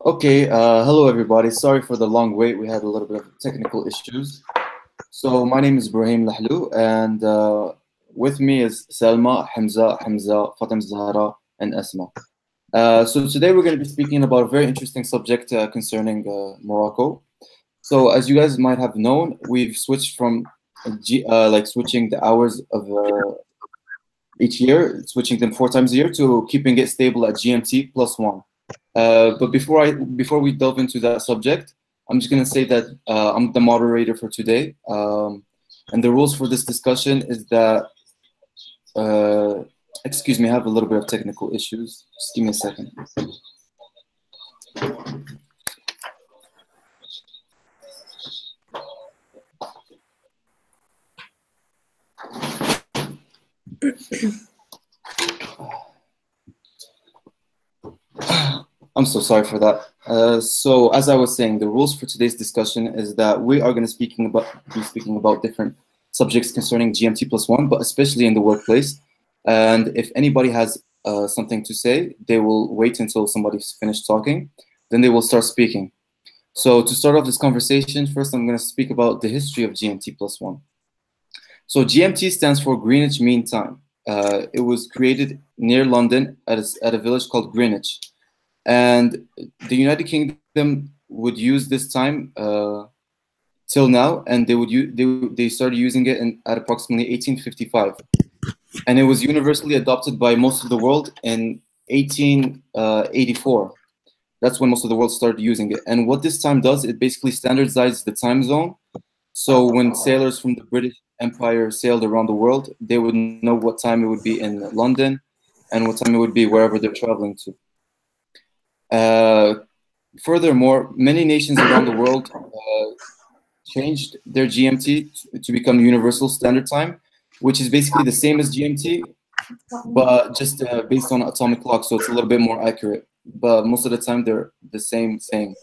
Okay, hello everybody. Sorry for the long wait. We had a little bit of technical issues. So my name is Brahim Lahlu, and with me is Selma, Hamza, Fatim Zahra, and Esma. So today we're going to be speaking about a very interesting subject concerning Morocco. So as you guys might have known, we've switched from switching the hours of each year, switching them 4 times a year, to keeping it stable at GMT plus one. But before we delve into that subject, I'm just gonna say that I'm the moderator for today, and the rules for this discussion is that. Excuse me, I have a little bit of technical issues. Just give me a second. I'm so sorry for that. So as I was saying, the rules for today's discussion is that we are going to be speaking about different subjects concerning GMT plus one, but especially in the workplace. And if anybody has something to say, they will wait until somebody's finished talking, then they will start speaking. So to start off this conversation, first I'm going to speak about the history of GMT plus one. So GMT stands for Greenwich Mean Time. It was created near London at a village called Greenwich. And the United Kingdom would use this time till now, and they started using it at approximately 1855, and it was universally adopted by most of the world in 1884. That's when most of the world started using it. And what this time does, it basically standardizes the time zone. So when sailors from the British Empire sailed around the world, they would know what time it would be in London and what time it would be wherever they're traveling to. Furthermore, many nations around the world changed their GMT to become Universal Standard Time, which is basically the same as GMT, but just based on atomic clock, so it's a little bit more accurate. But most of the time, they're the same thing.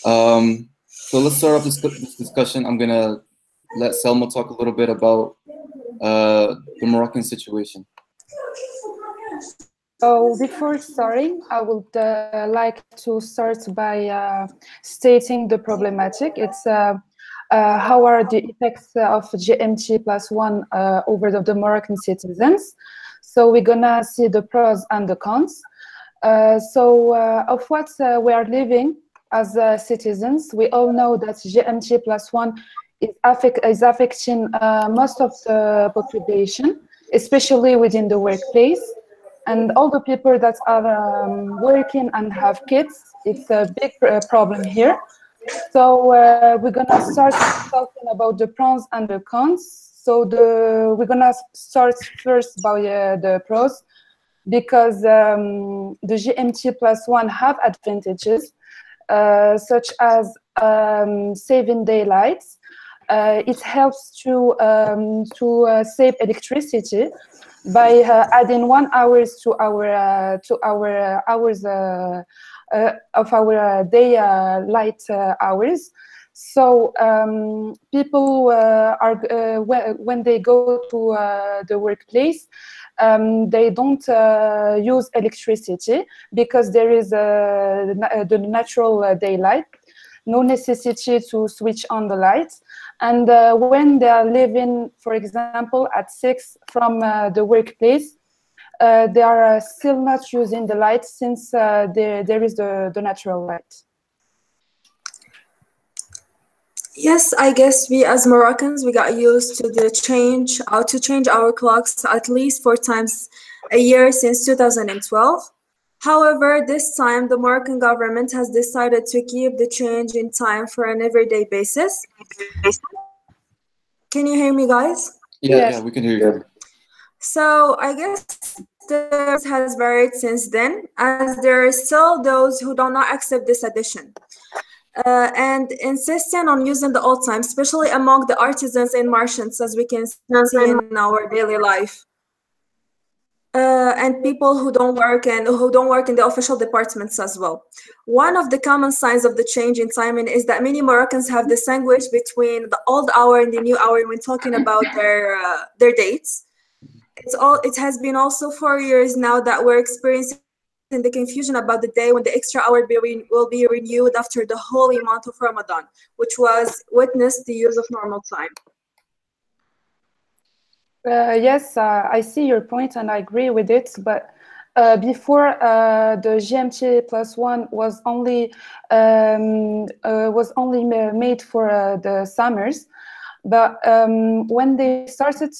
So let's start off this discussion. I'm gonna let Selma talk a little bit about the Moroccan situation. So before starting, I would like to start by stating the problematic. It's how are the effects of GMT plus one over the Moroccan citizens. So we're gonna see the pros and the cons. Of what we are living as citizens, we all know that GMT plus one is affecting most of the population, especially within the workplace. And all the people that are working and have kids, it's a big problem here. So we're gonna start talking about the pros and the cons. So we're gonna start first by the pros, because the GMT plus one have advantages, such as saving daylight. It helps to save electricity by adding 1 hour to our hours of our day light hours. So people are when they go to the workplace, they don't use electricity because there is the natural daylight, no necessity to switch on the lights. And when they are leaving, for example, at 6 from the workplace, they are still not using the light, since there is the natural light. Yes, I guess we as Moroccans, we got used to change our clocks at least 4 times a year since 2012. However, this time the Moroccan government has decided to keep the change in time for an everyday basis. Can you hear me, guys? Yeah, we can hear you. So I guess this has varied since then, as there are still those who do not accept this addition. And insisting on using the old time, especially among the artisans and merchants, as we can see in our daily life. And people who don't work in the official departments as well. One of the common signs of the change in timing is that many Moroccans have distinguished between the old hour and the new hour when talking about their dates. It has been also 4 years now that we're experiencing in the confusion about the day when the extra hour will be renewed after the holy month of Ramadan, which was witnessed the use of normal time. Yes, I see your point and I agree with it, but before the GMT plus one was only made for the summers, but when they started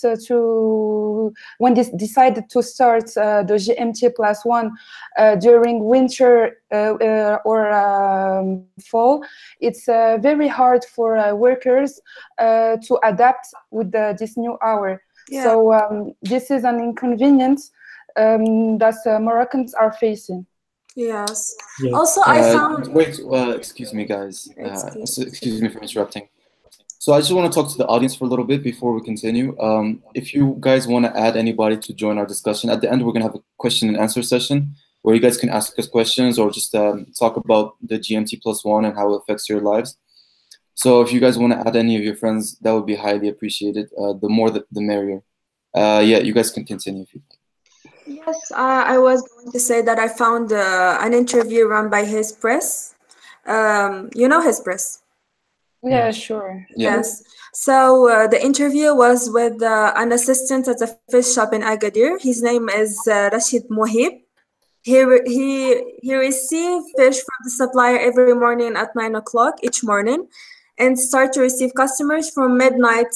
when they decided to start the GMT plus one during winter or fall, it's very hard for workers to adapt with this new hour. Yeah. So this is an inconvenience that Moroccans are facing. Yes. Yes. Also, I found. Wait, excuse me, guys. Excuse me for interrupting. So I just want to talk to the audience for a little bit before we continue. If you guys want to add anybody to join our discussion, at the end we're going to have a question and answer session where you guys can ask us questions or just talk about the GMT plus one and how it affects your lives. So if you guys want to add any of your friends, that would be highly appreciated. The more the merrier. Yeah, you guys can continue if you like. Yes, I was going to say that I found an interview run by His Press. You know His Press? Yeah, sure. Yeah. Yes. So the interview was with an assistant at a fish shop in Agadir. His name is Rashid Mohib. He received fish from the supplier every morning at 9 o'clock each morning, and start to receive customers from midnight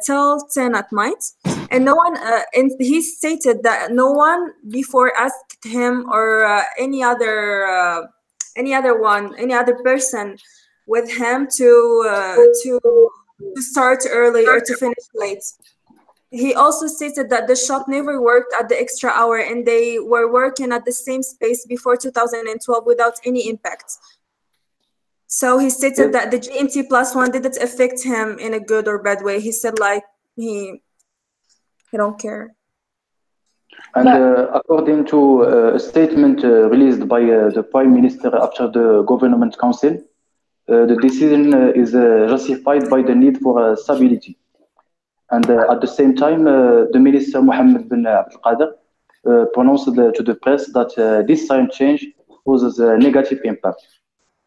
till 10 at night. And no one, and he stated that no one before asked him or any other person with him to start early or to finish late. He also stated that the shop never worked at the extra hour and they were working at the same space before 2012 without any impact. So he stated that the GMT plus one didn't affect him in a good or bad way. He said like he don't care. And according to a statement released by the Prime Minister after the Government Council, the decision is justified by the need for stability. And at the same time, the Minister Mohammed bin Abdel Qadir pronounced to the press that this time change causes a negative impact.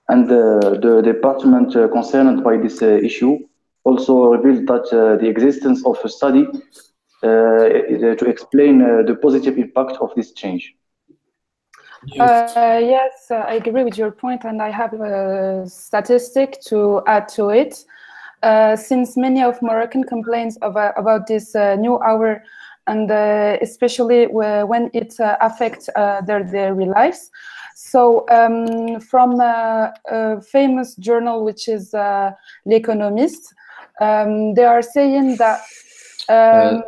And the department concerned by this issue also revealed that the existence of a study to explain the positive impact of this change. Yes, I agree with your point, and I have a statistic to add to it. Since many of Moroccan complaints about this new hour, and especially when it affects their daily lives. So from a famous journal, which is L'Economist, they are saying that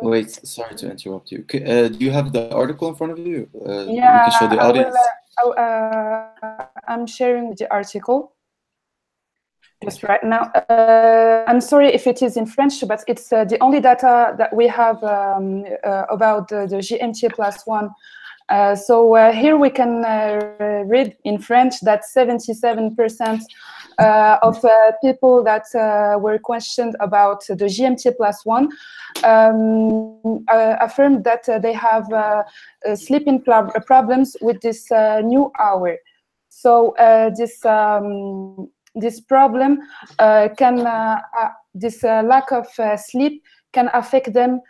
wait, sorry to interrupt you. Do you have the article in front of you? yeah, we can show the audience. I'm sharing the article just right now. I'm sorry if it is in French, but it's the only data that we have about the GMT plus one. So here we can read in French that 77% of people that were questioned about the GMT plus one affirmed that they have sleeping problems with this new hour. So this problem this lack of sleep can affect them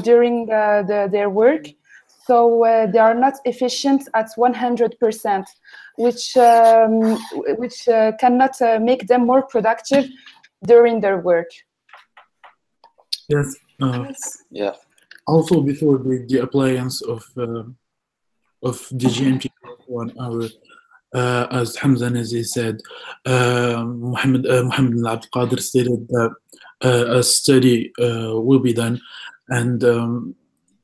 during their work. So they are not efficient at 100%, which cannot make them more productive during their work. Yes. Yeah. Also, before the appliance of the GMT 1 hour, as Hamza Nazi said, Mohammed bin Abdel Qadir stated that a study will be done, and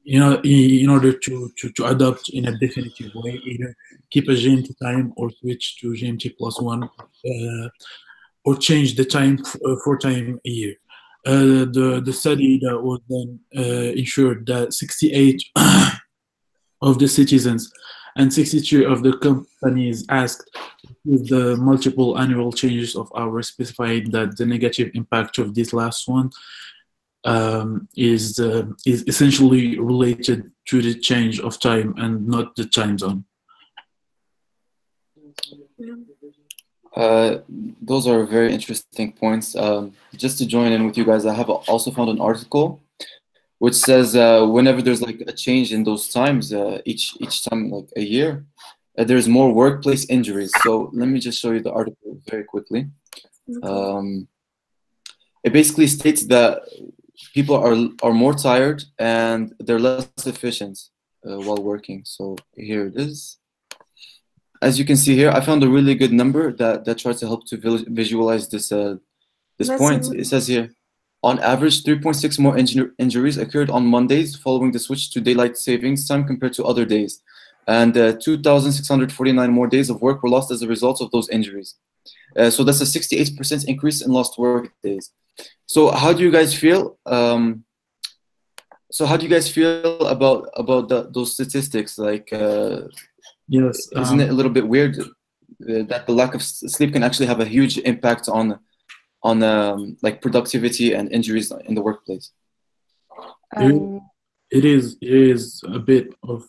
in order to adapt in a definitive way, either keep a GMT time or switch to GMT plus one, or change the time 4 times a year. The study that was done ensured that 68 of the citizens and 63 of the companies asked with the multiple annual changes of hours specified that the negative impact of this last one is essentially related to the change of time and not the time zone. Those are very interesting points. Just to join in with you guys, I have also found an article which says whenever there's like a change in those times, each time like a year, there's more workplace injuries. So let me just show you the article very quickly. It basically states that people are more tired and they're less efficient while working. So here it is. As you can see here, I found a really good number that tries to help to visualize this point. It says here, on average, 3.6 more injuries occurred on Mondays following the switch to daylight savings time compared to other days. And 2,649 more days of work were lost as a result of those injuries. So that's a 68% increase in lost work days. So how do you guys feel? About those statistics? Like, yes, isn't it a little bit weird that the lack of sleep can actually have a huge impact on like productivity and injuries in the workplace? It is a bit of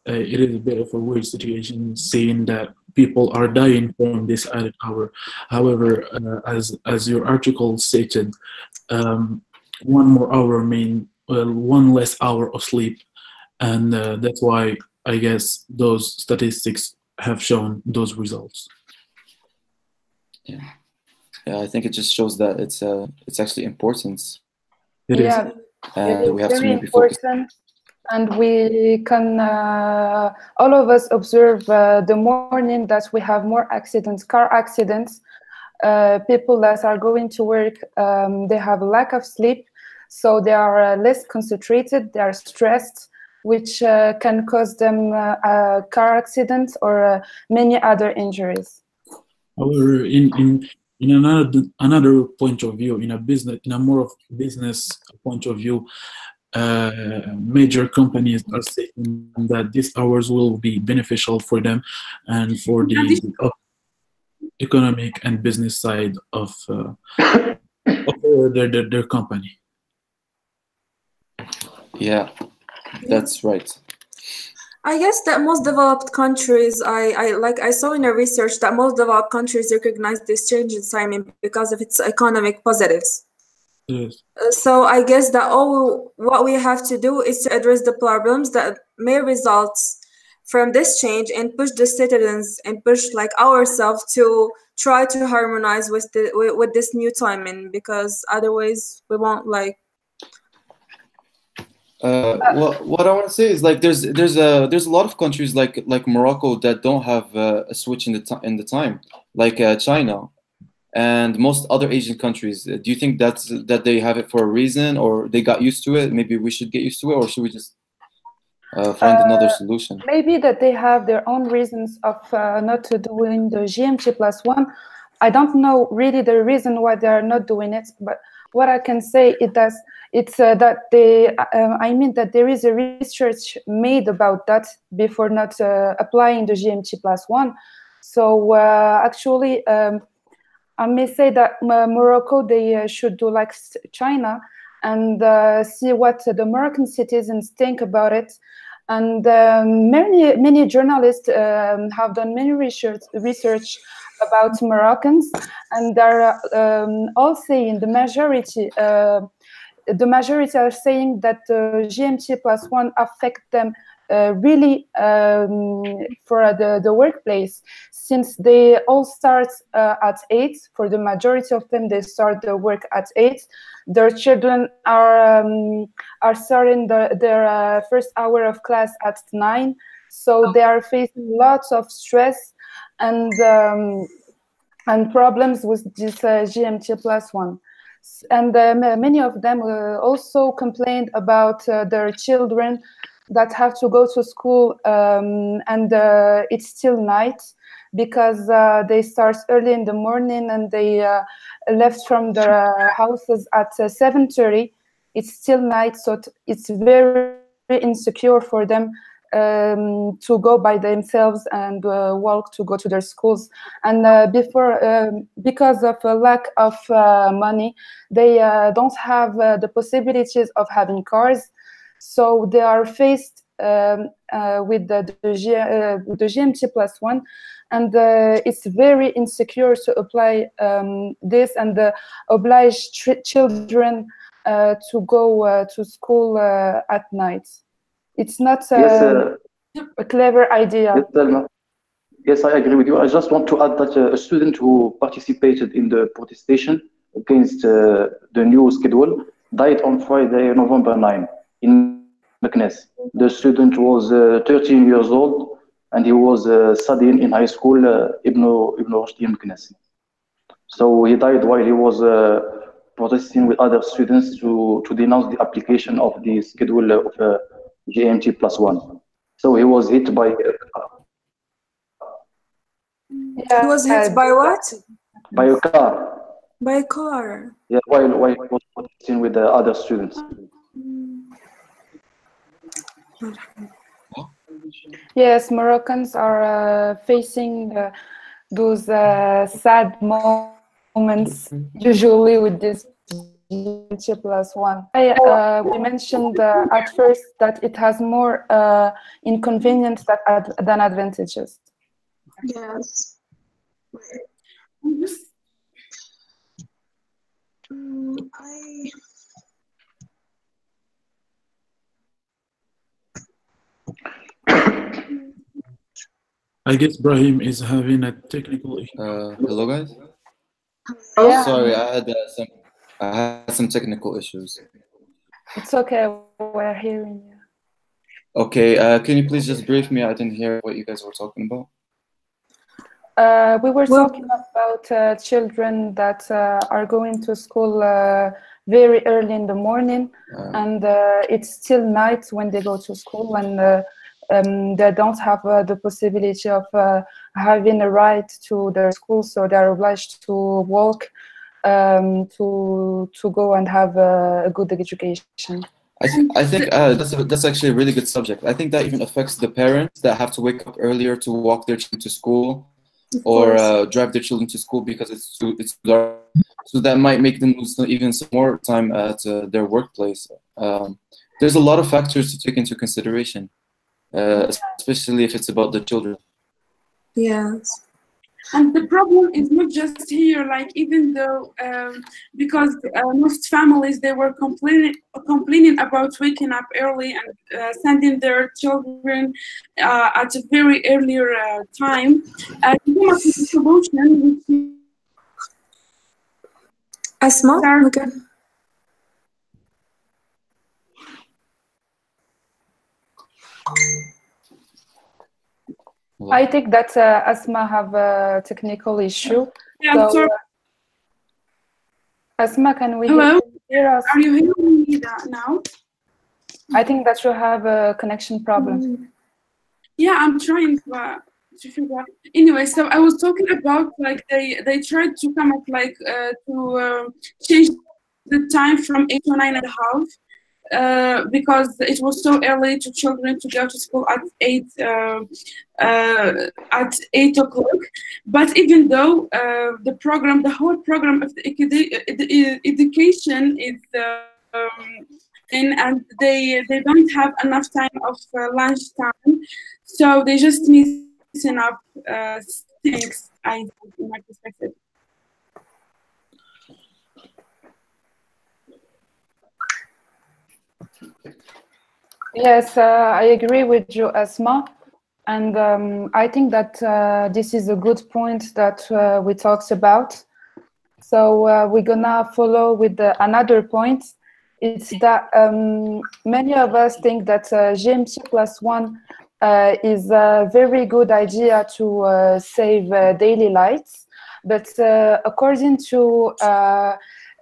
it is a bit of a weird situation, seeing that people are dying from this added hour. However, as your article stated, one more hour mean one less hour of sleep, and that's why I guess those statistics have shown those results. Yeah, I think it just shows that it's actually important. It is. And we have to very maybe focus. important. And we can, all of us observe the morning that we have more accidents, car accidents. People that are going to work, they have a lack of sleep, so they are less concentrated, they are stressed, which can cause them car accidents or many other injuries. However, in another point of view, in a more of business point of view, major companies are saying that these hours will be beneficial for them and for the economic and business side of their company. Yeah, that's right. I guess that most developed countries, I saw in a research that most developed countries recognize this change in timing because of its economic positives. Yes. So I guess that what we have to do is to address the problems that may result from this change and push the citizens and push like ourselves to try to harmonize with this new timing, because otherwise we won't like. What I want to say is like there's a lot of countries like Morocco that don't have a switch in the time, like China and most other Asian countries. Do you think that they have it for a reason, or they got used to it? Maybe we should get used to it, or should we just find another solution? Maybe that they have their own reasons of not doing the GMT+1. I don't know really the reason why they are not doing it, but what I can say it's that that there is a research made about that before not applying the GMT+1. So actually, I may say that Morocco, they should do like China and see what the Moroccan citizens think about it. And many journalists have done many research about Moroccans, and they're all saying the majority are saying that the GMT+1 affect them really for the workplace, since they all start at 8. For the majority of them, they start their work at 8. Their children are starting their first hour of class at 9. So they are facing lots of stress and problems with this GMT+1. And many of them also complained about their children that have to go to school and it's still night, because they start early in the morning and they left from their houses at 7:30. It's still night, so it's very insecure for them to go by themselves and walk to go to their schools. And because of a lack of money, they don't have the possibilities of having cars. So they are faced with the GMT plus one, and it's very insecure to apply this and oblige children to go to school at night. It's not a clever idea. Yes, Salma. Yes, I agree with you. I just want to add that a student who participated in the protestation against the new schedule died on Friday, November 9, in Meknes. The student was 13 years old, and he was studying in high school, Ibn Rushd in Meknes. So he died while he was protesting with other students to denounce the application of the schedule of GMT plus one. So he was hit by He was hit by what? by a car. By a car. Yeah, while he was protesting with the other students. Yes, Moroccans are facing those sad moments usually with this GMT plus one. We mentioned at first that it has more inconvenience than advantages. Yes. I guess Brahim is having a technical issue. Hello, guys. Yeah. Sorry, I had some technical issues. It's okay, we're hearing you. Okay, can you please just brief me? I didn't hear what you guys were talking about. We were talking about children that are going to school very early in the morning, and it's still night when they go to school, and they don't have the possibility of having a ride to their school, so they're obliged to walk to go and have a good education. I think that's actually a really good subject. I think that even affects the parents that have to wake up earlier to walk their children to school or drive their children to school because it's dark. So that might make them lose even some more time at their workplace. There's a lot of factors to take into consideration, especially if it's about the children. Yes. And the problem is not just here, like even though, because most families, they were complaining about waking up early and sending their children at a very earlier time. To come up with a solution, which Asma? Okay. I think that Asma have a technical issue. Yeah, so, Asma, can we hello? hear us? Are you hearing me now? I think that you have a connection problem. Yeah, I'm trying to figure out. Anyway, so I was talking about like they tried to come up like to change the time from 8 to 9.5. Because it was so early to children to go to school at 8 o'clock. But even though the whole program of the education is and they don't have enough time of lunch time, so they just missing up things. I think, in my perspective. Yes, I agree with you, Asma. And I think that this is a good point that we talked about. So we're gonna follow with another point. It's that many of us think that GMT plus one is a very good idea to save daily lights. But according to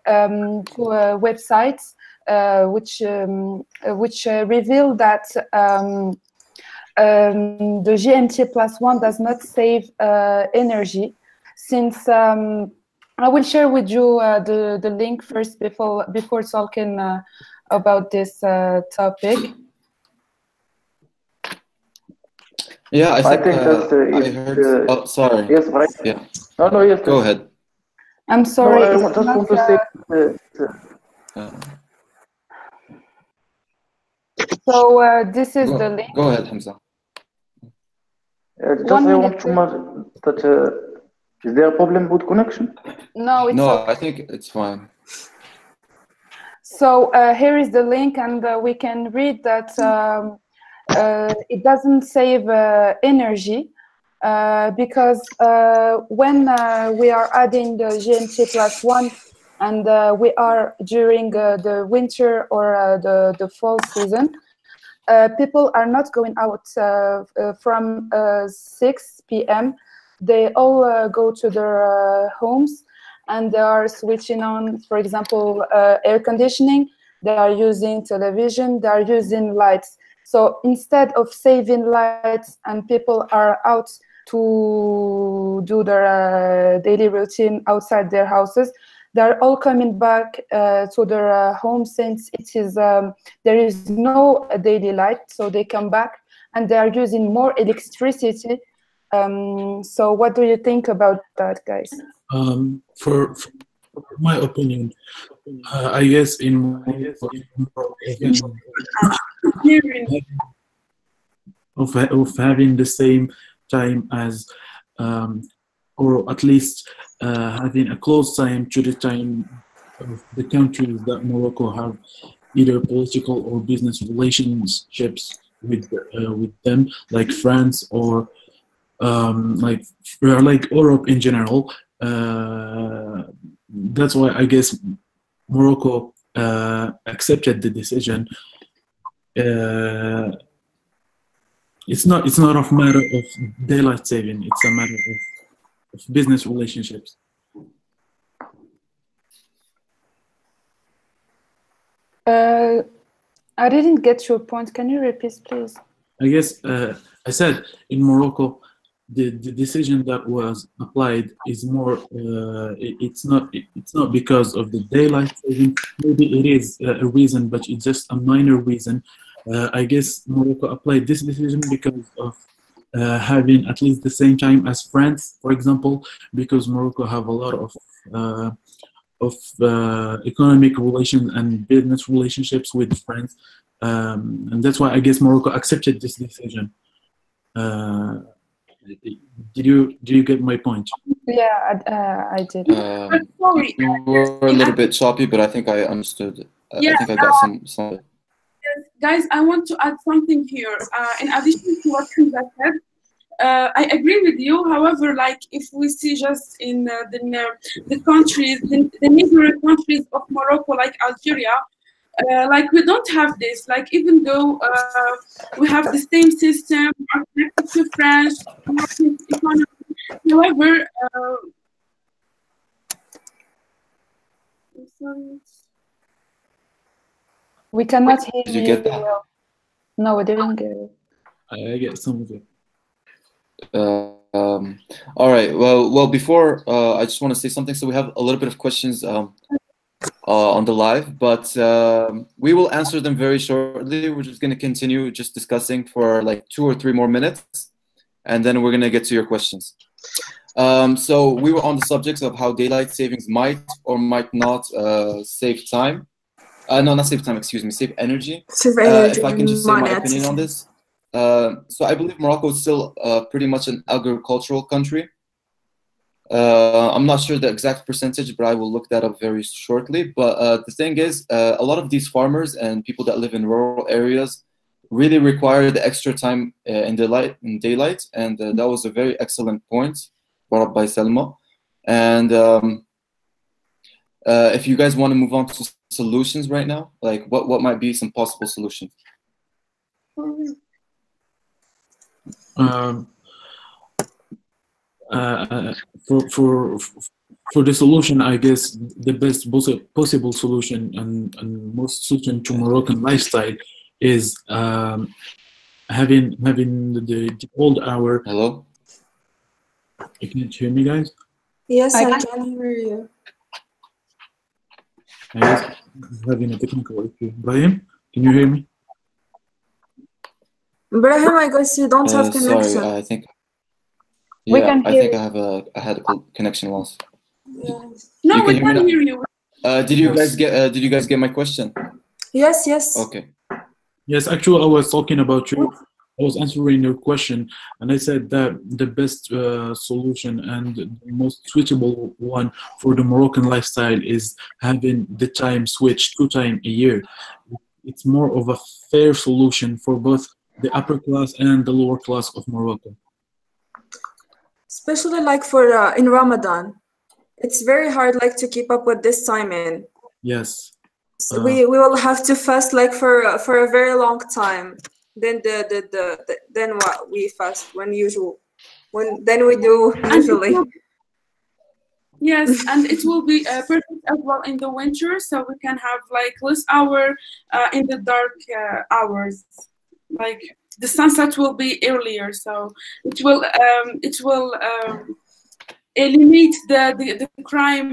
websites, which reveal that the GMT plus one does not save energy, since I will share with you the link first before talking about this topic. Yeah, I think that I heard. Oh, sorry. Yes, right. Yeah. No, yes. Go ahead. I'm sorry. No, I just want to say. So this is the link. Go ahead, Hamza. just I want to mention that is there a problem with connection? No, it's No, okay. I think it's fine. So here is the link, and we can read that it doesn't save energy because when we are adding the GMT +1 and we are during the winter or the fall season, people are not going out from 6 p.m. They all go to their homes and they are switching on, for example, air conditioning. They are using television. They are using lights. So instead of saving lights and people are out to do their daily routine outside their houses, they're all coming back to their homes since it is there is no daily light. So they come back and they are using more electricity. So what do you think about that, guys? For my opinion, I guess of having the same time as, or at least having a close time to the time of the countries that Morocco have either political or business relationships with them, like France or like Europe in general. That's why I guess Morocco accepted the decision. It's not a matter of daylight saving. It's a matter of business relationships. I didn't get your point. Can you repeat, please? I guess I said in Morocco, the decision that was applied is more. It's not because of the daylight saving. Maybe it is a reason, but it's just a minor reason. I guess Morocco applied this decision because of having at least the same time as France, for example, because Morocco have a lot of economic relations and business relationships with France, and that's why I guess Morocco accepted this decision. Did you get my point? Yeah, I did. Sorry, You were a little bit choppy, but I think I understood. Yeah, I think I got some. guys, I want to add something here. In addition to what you said, I agree with you. However, like if we see just in the countries, the neighboring countries of Morocco, like Algeria, like we don't have this. Like even though we have the same system, are connected to French economy. However, I'm sorry. We cannot hear Did you get that? well. No, we didn't get it. I get some of it. All right. Well. Before I just want to say something. So we have a little bit of questions on the live, but we will answer them very shortly. We're just going to continue just discussing for like 2 or 3 more minutes, and then we're going to get to your questions. So we were on the subject of how daylight savings might or might not save time. No, not save time. Excuse me, save energy. Save energy. If I can just say my opinion on this. So I believe Morocco is still pretty much an agricultural country. I'm not sure the exact percentage, but I will look that up very shortly. But the thing is, a lot of these farmers and people that live in rural areas really require the extra time in daylight, and that was a very excellent point brought up by Selma. And if you guys want to move on to solutions right now, like what might be some possible solutions? For the solution, I guess the best possible solution and most suited to Moroccan lifestyle is having the old hour. Hello? You can hear me, guys? Yes, I can hear you. I guess I'm having a technical issue. Ibrahim, can you hear me? Ibrahim, I guess you don't have connection. Sorry, I think. We Yeah, can I hear think I had a connection loss. Yes. No, we can't hear you. Did you guys get my question? Yes. Okay. Yes, actually, I was talking about you. was answering your question, and I said that the best solution and the most suitable one for the Moroccan lifestyle is having the time switch 2 times a year. It's more of a fair solution for both the upper class and the lower class of Morocco. Especially like for in Ramadan, it's very hard like to keep up with this timing. Yes. So we will have to fast like for a very long time. Then then what we fast when usual. Then we do usually. Yes, and it will be perfect as well in the winter, so we can have like less hour in the dark hours. Like the sunset will be earlier, so it will eliminate the crime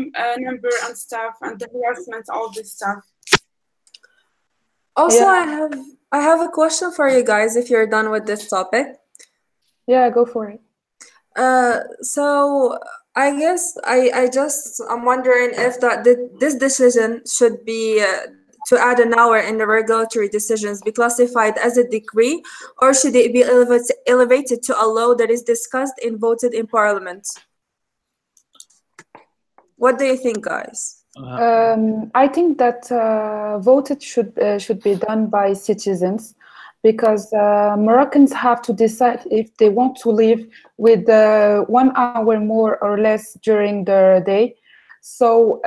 number and stuff and the harassment, all this stuff. Also, Yeah. I have a question for you guys if you're done with this topic. Yeah, go for it. So I guess I'm wondering if this decision should be to add an hour in the regulatory decisions be classified as a decree, or should it be elevated to a law that is discussed and voted in Parliament? What do you think, guys? I think that voted should be done by citizens, because Moroccans have to decide if they want to live with 1 hour more or less during the day. So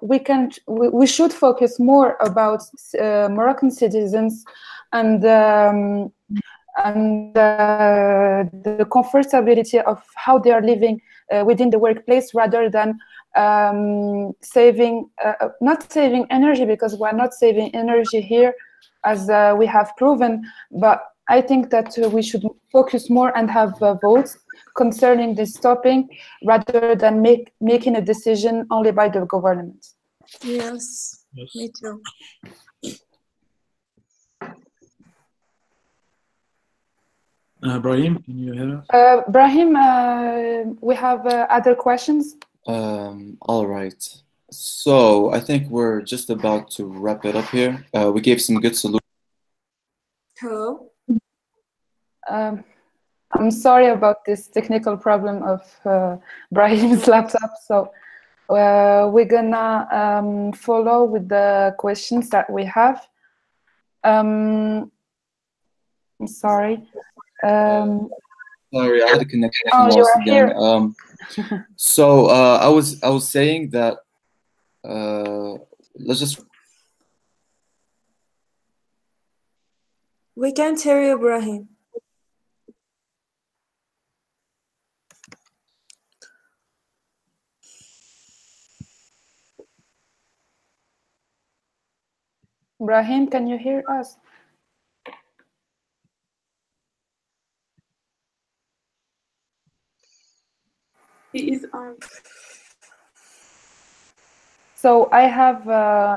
we should focus more about Moroccan citizens and the comfortability of how they are living within the workplace, rather than not saving energy, because we're not saving energy here, as we have proven. But I think that we should focus more and have votes concerning this topic, rather than making a decision only by the government. Yes, me too. Brahim, can you hear us? Brahim, we have other questions. All right. So I think we're just about to wrap it up here. We gave some good solutions. Hello. I'm sorry about this technical problem of Brahim's laptop. So we're gonna follow with the questions that we have. I'm sorry. Sorry, I had a connection Oh, loss again. So I was saying that let's just. We can't hear you, Brahim. Brahim, can you hear us? He is on. So I have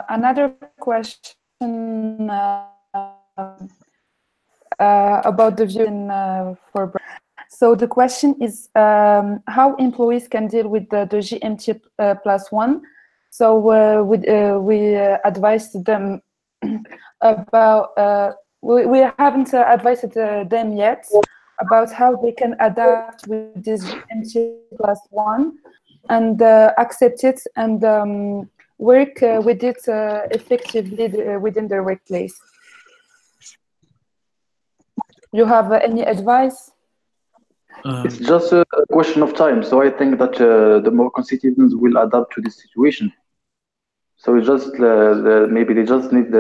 another question about the view for. So the question is how employees can deal with the GMT +1. So we advised them about. We haven't advised them yet about how they can adapt with this GMT +1 and accept it and work with it effectively within their workplace. You have any advice? It's just a question of time. So I think that the Moroccan citizens will adapt to this situation. So it's just maybe they just need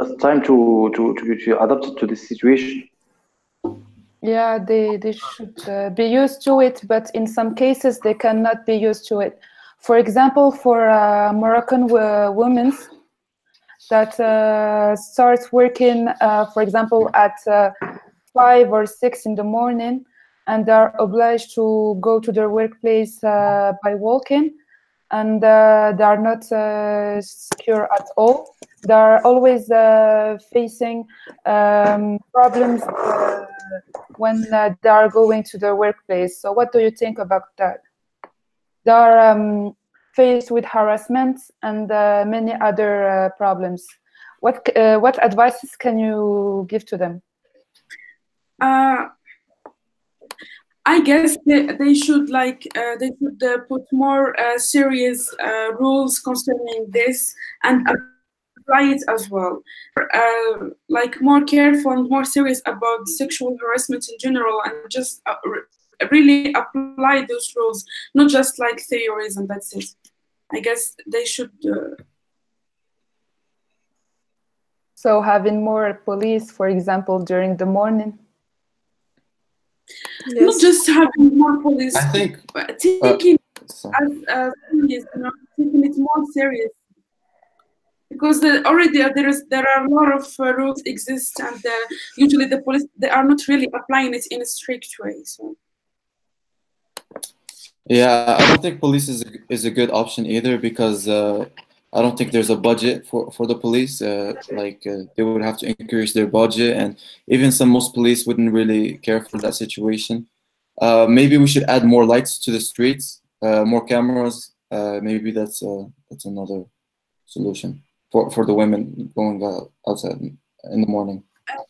just time to adapt to this situation. Yeah, they should be used to it, but in some cases they cannot be used to it. For example, for Moroccan women that start working, for example, at 5 or 6 in the morning, and are obliged to go to their workplace by walking, and they are not secure at all. They are always facing problems when they are going to their workplace. So what do you think about that? They are faced with harassment and many other problems. What advices can you give to them? I guess they should put more serious rules concerning this and apply it as well. Like more careful and more serious about sexual harassment in general, and just really apply those rules, not just like theories and that's it. I guess they should. So having more police, for example, during the morning. Yes. Not just having more police, I think but taking serious, taking it more serious. Because already there are a lot of rules exist, and usually the police, they are not really applying it in a strict way. So. Yeah, I don't think police is a good option either, because I don't think there's a budget for the police. They would have to increase their budget, and even most police wouldn't really care for that situation. Maybe we should add more lights to the streets, more cameras. Maybe that's another solution for the women going outside in the morning.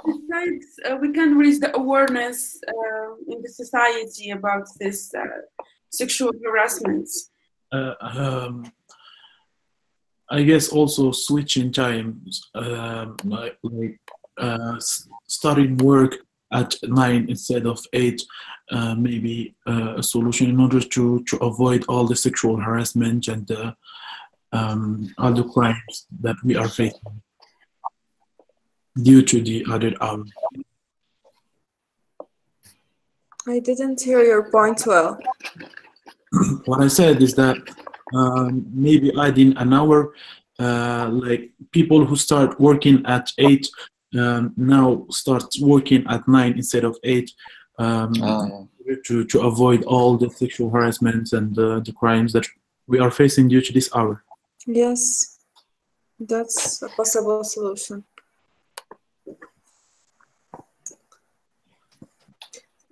Besides, we can raise the awareness in the society about this sexual harassment. I guess also switching times, starting work at 9 instead of 8, maybe a solution in order to avoid all the sexual harassment and all the crimes that we are facing due to the added hour. I didn't hear your point well. What I said is that maybe adding an hour, like people who start working at 8 now start working at 9 instead of 8, to avoid all the sexual harassment and the crimes that we are facing due to this hour. Yes, that's a possible solution.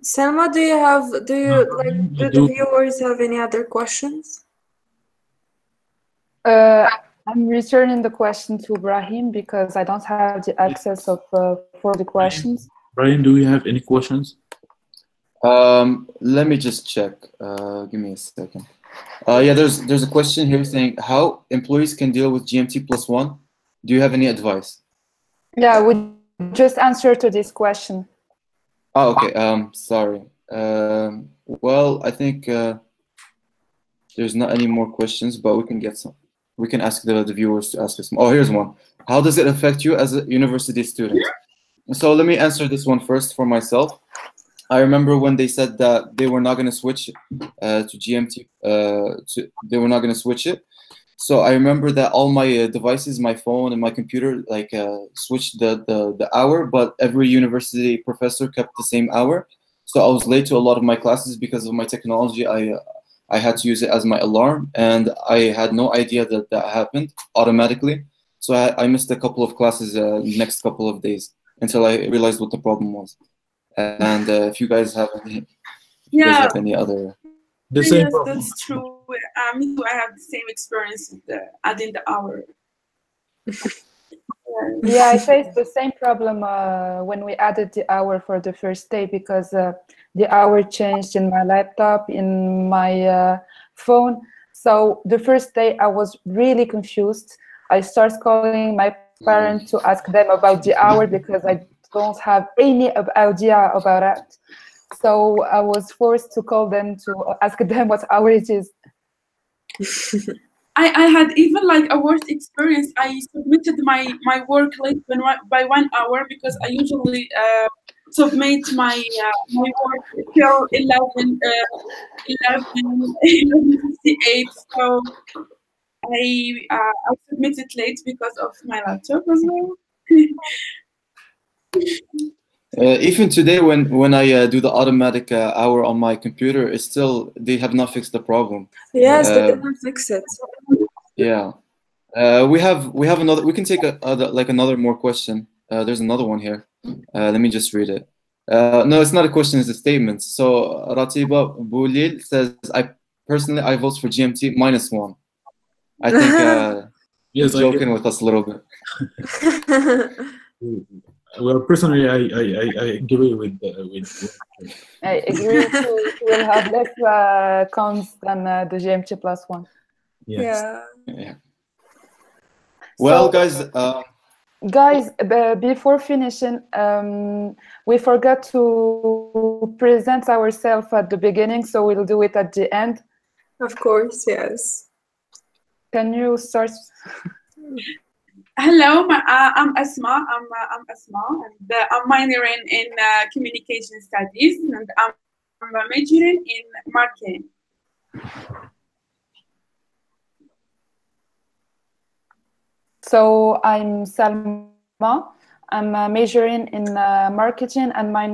Selma, do the viewers have any other questions? I'm returning the question to Brahim because I don't have the access for the questions. Brian, do we have any questions? Let me just check. Give me a second. Yeah, there's a question here saying how employees can deal with GMT +1. Do you have any advice? Yeah, we just answered to this question. Oh, okay. Sorry. Well, I think there's not any more questions, but we can get some. We can ask the viewers to ask us. Oh, here's one. How does it affect you as a university student? So let me answer this one first for myself. I remember when they said that they were not going to switch to GMT. They were not going to switch it. So I remember that all my devices, my phone and my computer, switched the hour, but every university professor kept the same hour. So I was late to a lot of my classes because of my technology. I had to use it as my alarm, and I had no idea that that happened automatically. So I missed a couple of classes next couple of days until I realized what the problem was. And if you guys have any other... The same yes, problem. That's true. Me too, I have the same experience with adding the hour. Yeah, I faced the same problem when we added the hour for the first day, because the hour changed in my laptop, in my phone. So the first day I was really confused. I started calling my parents to ask them about the hour because I don't have any idea about it. So I was forced to call them to ask them what hour it is. I had even like a worse experience. I submitted my work late by 1 hour because I usually submit my work till 11:58. So I submitted late because of my laptop as well. Even today, when I do the automatic hour on my computer, it's still, they have not fixed the problem. Yes, they didn't fix it. Yeah, we have another. We can take another more question. There's another one here. Let me just read it. No, it's not a question; it's a statement. So Ratiba Boulil says, I vote for GMT -1. I think Yes, He's joking with us a little bit. Well, personally, I agree with. I agree too. It will have less cons than the GMT plus one. Yes. Yeah. Well, So, guys, before finishing, we forgot to present ourselves at the beginning, so we'll do it at the end. Of course, yes. Can you start? Hello, I'm Asma. I'm Asma, and I'm minoring in communication studies, and I'm majoring in marketing. So I'm Salma. I'm majoring in marketing, and my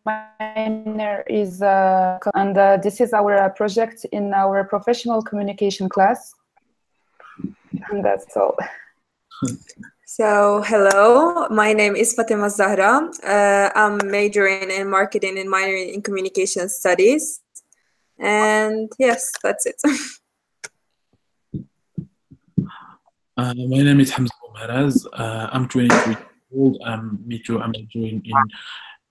minor is and this is our project in our professional communication class, and that's all. So, hello, my name is Fatima Zahra. I'm majoring in marketing and minoring in communication studies. And yes, that's it. My name is Hamza Maraz. I'm 23 years old. I'm majoring in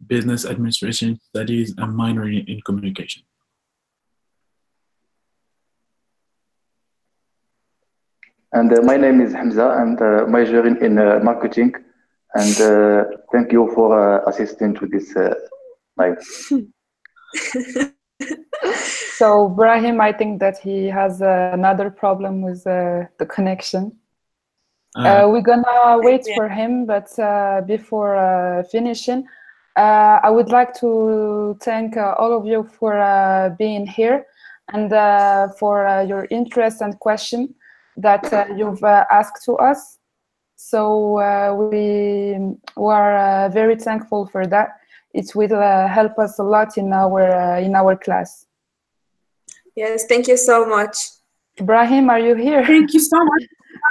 business administration studies and minoring in communication. And my name is Hamza, and majoring in marketing. And thank you for assisting to this live. So Brahim, I think that he has another problem with the connection. We're gonna wait for him, but before finishing, I would like to thank all of you for being here and for your interest and question that you've asked to us. So we are very thankful for that. It will help us a lot in our class. Yes, thank you so much. Ibrahim, are you here? Thank you so much.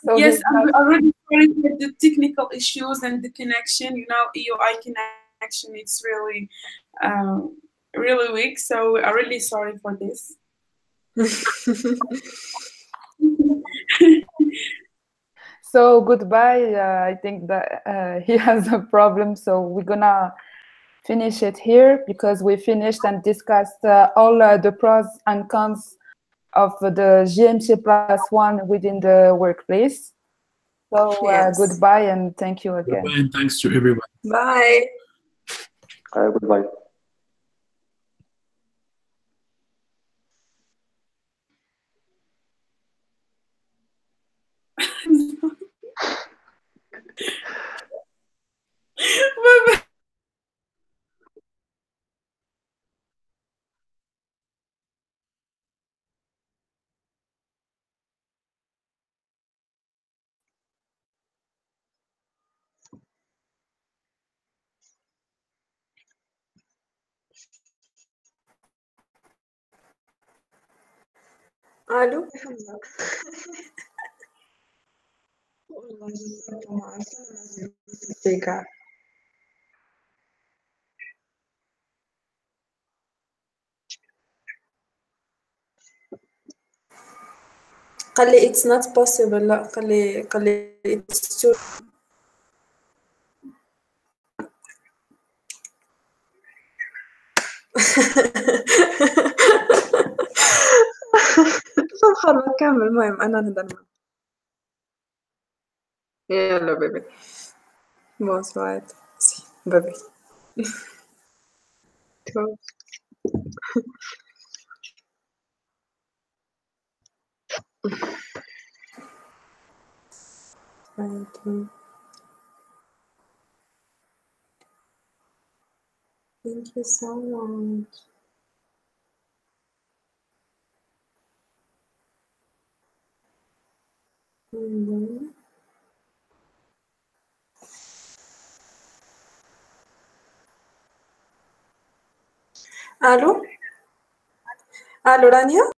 So yes, I'm already sorry for the technical issues and the connection. You know, EUI connection, it's really, really weak. So I'm really sorry for this. So goodbye. I think that he has a problem. So we're gonna finish it here because we finished and discussed all the pros and cons of the GMT plus one within the workplace. So Yes. goodbye and thank you again. Goodbye and thanks to everyone. Bye. Goodbye. Bye-bye. Allô? قال لي it's not possible. لا قال لي it's too خلص كمل. المهم انا نهضر معاك. يلا بيبي. بونسوار. بيبي. Thank you so much. الو رانيا.